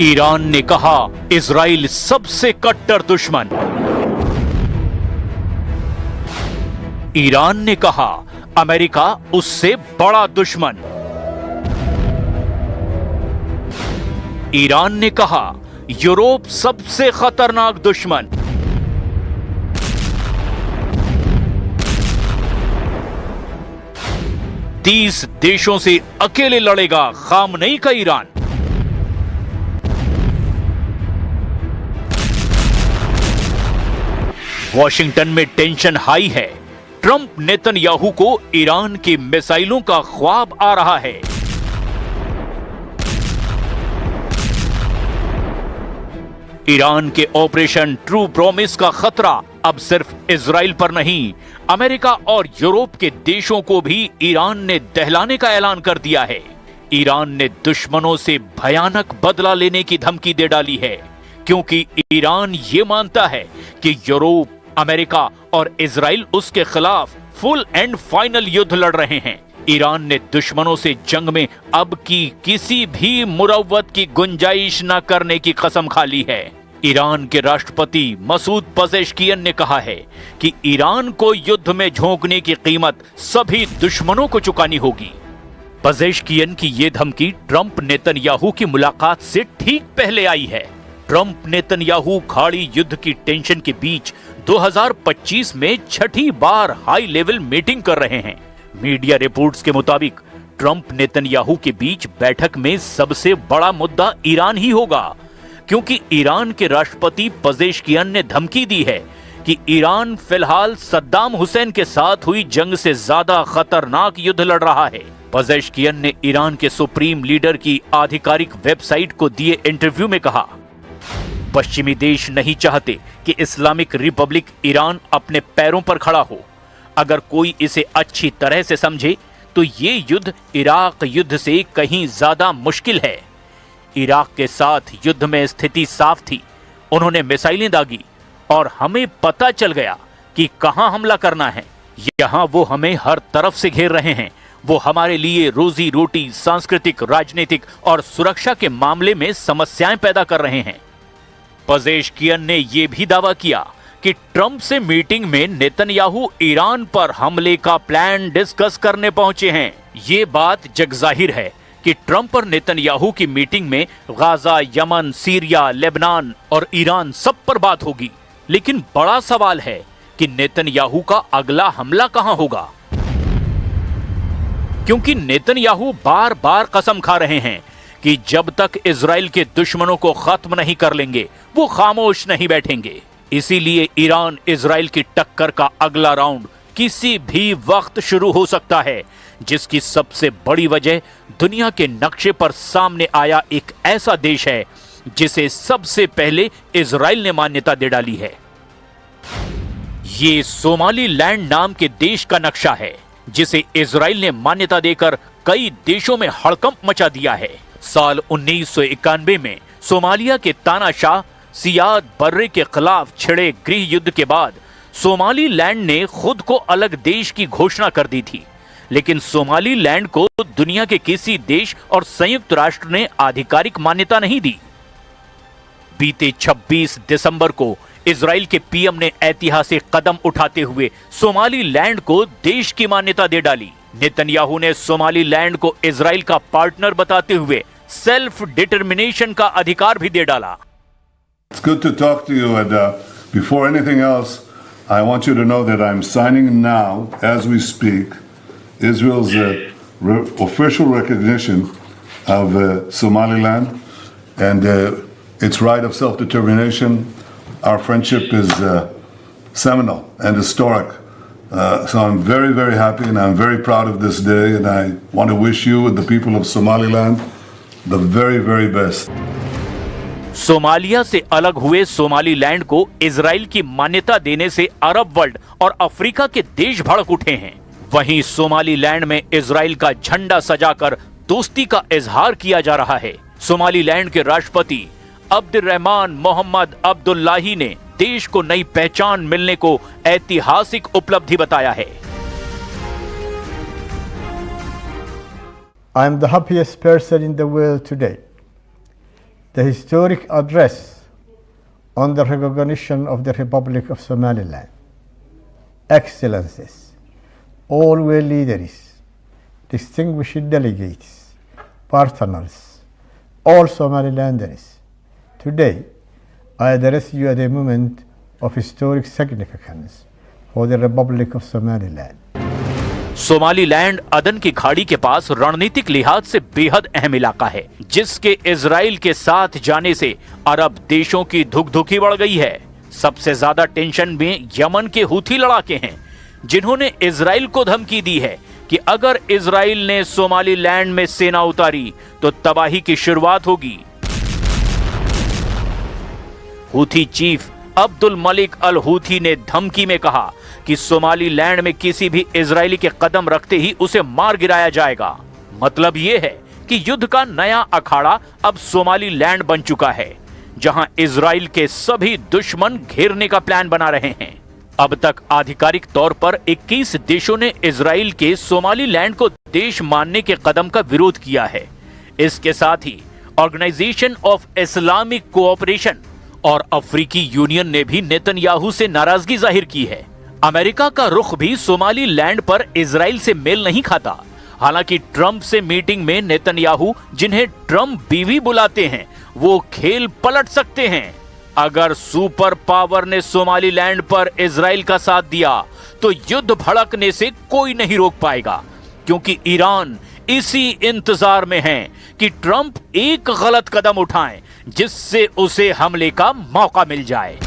Iran ने कहा Israel सबसे कट्टर दुश्मन। ईरान ने कहा अमेरिका उससे बड़ा दुश्मन। ईरान ने कहा यूरोप सबसे खतरनाक दुश्मन। तीस देशों से अकेले लड़ेगा खामनेई का ईरान। वॉशिंगटन में टेंशन हाई है। ट्रंप नेतन्याहू को ईरान की मिसाइलों का ख्वाब आ रहा है। ईरान के ऑपरेशन ट्रू प्रॉमिस का खतरा अब सिर्फ इजराइल पर नहीं, अमेरिका और यूरोप के देशों को भी ईरान ने दहलाने का ऐलान कर दिया है। ईरान ने दुश्मनों से भयानक बदला लेने की धमकी दे डाली है, क्योंकि ईरान ये मानता है कि यूरोप, अमेरिका और इजराइल उसके खिलाफ फुल एंड फाइनल युद्ध लड़ रहे हैं। ईरान ने दुश्मनों से जंग में अब की किसी भी मुरव्वत की गुंजाइश न करने की कसम खा ली है। ईरान के राष्ट्रपति मसूद पजेश्कियन ने कहा है कि ईरान को युद्ध में झोंकने की कीमत सभी दुश्मनों को चुकानी होगी। पजेश्कियन की यह धमकी ट्रंप नेतन्याहू की मुलाकात से ठीक पहले आई है। ट्रंप नेतन्याहू खाड़ी युद्ध की टेंशन के बीच 2025 में छठी बार हाई लेवल मीटिंग कर रहे हैं। मीडिया रिपोर्ट्स के मुताबिक ट्रंप नेतन्याहू के बीच बैठक में सबसे बड़ा मुद्दा ईरान ही होगा, क्योंकि ईरान के राष्ट्रपति पजेश्कियन ने धमकी दी है कि ईरान फिलहाल सद्दाम हुसैन के साथ हुई जंग से ज्यादा खतरनाक युद्ध लड़ रहा है। पजेश्कियन ने ईरान के सुप्रीम लीडर की आधिकारिक वेबसाइट को दिए इंटरव्यू में कहा, पश्चिमी देश नहीं चाहते कि इस्लामिक रिपब्लिक ईरान अपने पैरों पर खड़ा हो। अगर कोई इसे अच्छी तरह से समझे तो ये युद्ध इराक युद्ध से कहीं ज्यादा मुश्किल है। इराक के साथ युद्ध में स्थिति साफ थी, उन्होंने मिसाइलें दागी और हमें पता चल गया कि कहां हमला करना है। यहां वो हमें हर तरफ से घेर रहे हैं। वो हमारे लिए रोजी रोटी, सांस्कृतिक, राजनीतिक और सुरक्षा के मामले में समस्याएं पैदा कर रहे हैं। पजेश्कियन ने यह भी दावा किया कि ट्रंप से मीटिंग में नेतन्याहू ईरान पर हमले का प्लान डिस्कस करने पहुंचे हैं। ये बात जगजाहिर है कि ट्रंप और नेतन्याहू की मीटिंग में गाजा, यमन, सीरिया, लेबनान और ईरान सब पर बात होगी। लेकिन बड़ा सवाल है कि नेतन्याहू का अगला हमला कहां होगा, क्योंकि नेतन्याहू बार बार कसम खा रहे हैं कि जब तक इजराइल के दुश्मनों को खत्म नहीं कर लेंगे वो खामोश नहीं बैठेंगे। इसीलिए ईरान इजराइल की टक्कर का अगला राउंड किसी भी वक्त शुरू हो सकता है, जिसकी सबसे बड़ी वजह दुनिया के नक्शे पर सामने आया एक ऐसा देश है जिसे सबसे पहले इजराइल ने मान्यता दे डाली है। ये सोमालीलैंड नाम के देश का नक्शा है, जिसे इजराइल ने मान्यता देकर कई देशों में हड़कंप मचा दिया है। साल 1991 में सोमालिया के तानाशाह सियाद बर्रे के खिलाफ छिड़े गृह युद्ध के बाद सोमालीलैंड ने खुद को अलग देश की घोषणा कर दी थी, लेकिन सोमालीलैंड को दुनिया के किसी देश और संयुक्त राष्ट्र ने आधिकारिक मान्यता नहीं दी। बीते 26 दिसंबर को इजराइल के पीएम ने ऐतिहासिक कदम उठाते हुए सोमालीलैंड को देश की मान्यता दे डाली। नेतन्याहू ने सोमालीलैंड को इजराइल का पार्टनर बताते हुए सेल्फ डिटर्मिनेशन का अधिकार भी दे डाला। It's good to talk to you, and before anything else, I want you to know that I'm signing now, as we speak, Israel's official recognition of Somaliland and its right of self-determination. Our friendship is seminal and historic. So I'm very, very happy and I'm very proud of this day, and I want to wish you and the people of Somaliland the very, very best. Somalia से अलग हुए Somaliland को Israel की मान्यता देने से Arab world और Africa के देश भड़क उठे हैं। वहीं सोमालीलैंड में इजराइल का झंडा सजाकर दोस्ती का इजहार किया जा रहा है। सोमालीलैंड के राष्ट्रपति अब्दुर्रहमान मोहम्मद अब्दुल्लाही ने देश को नई पहचान मिलने को ऐतिहासिक उपलब्धि बताया है। I am the happiest person in the world today the historic address on the recognition of the Republic of Somaliland. Excellencies, all world leaders, distinguished delegates, partners, all Somalilanders, today I address you at a moment of historic significance for the Republic of Somaliland. Somaliland अदन की खाड़ी के पास रणनीतिक लिहाज से बेहद अहम इलाका है, जिसके इजराइल के साथ जाने से अरब देशों की धुकधुकी बढ़ गई है। सबसे ज्यादा टेंशन में यमन के हूथी लड़ाके हैं, जिन्होंने इजराइल को धमकी दी है कि अगर इजराइल ने सोमालीलैंड में सेना उतारी तो तबाही की शुरुआत होगी। हूथी चीफ अब्दुल मलिक अल हूथी ने धमकी में कहा कि सोमालीलैंड में किसी भी इजरायली के कदम रखते ही उसे मार गिराया जाएगा। मतलब यह है कि युद्ध का नया अखाड़ा अब सोमालीलैंड बन चुका है, जहां इजराइल के सभी दुश्मन घेरने का प्लान बना रहे हैं। अब तक आधिकारिक तौर पर 21 देशों ने इजराइल के सोमालीलैंड को देश मानने के कदम का विरोध किया है। इसके साथ ही ऑर्गेनाइजेशन ऑफ इस्लामिक कोऑपरेशन और अफ्रीकी यूनियन ने भी नेतन्याहू से नाराजगी जाहिर की है। अमेरिका का रुख भी सोमालीलैंड पर इजराइल से मेल नहीं खाता। हालांकि ट्रंप से मीटिंग में नेतन्याहू, जिन्हें ट्रंप बीवी बुलाते हैं, वो खेल पलट सकते हैं। अगर सुपर पावर ने सोमालीलैंड पर इजराइल का साथ दिया तो युद्ध भड़कने से कोई नहीं रोक पाएगा, क्योंकि ईरान इसी इंतजार में है कि ट्रंप एक गलत कदम उठाएं जिससे उसे हमले का मौका मिल जाए।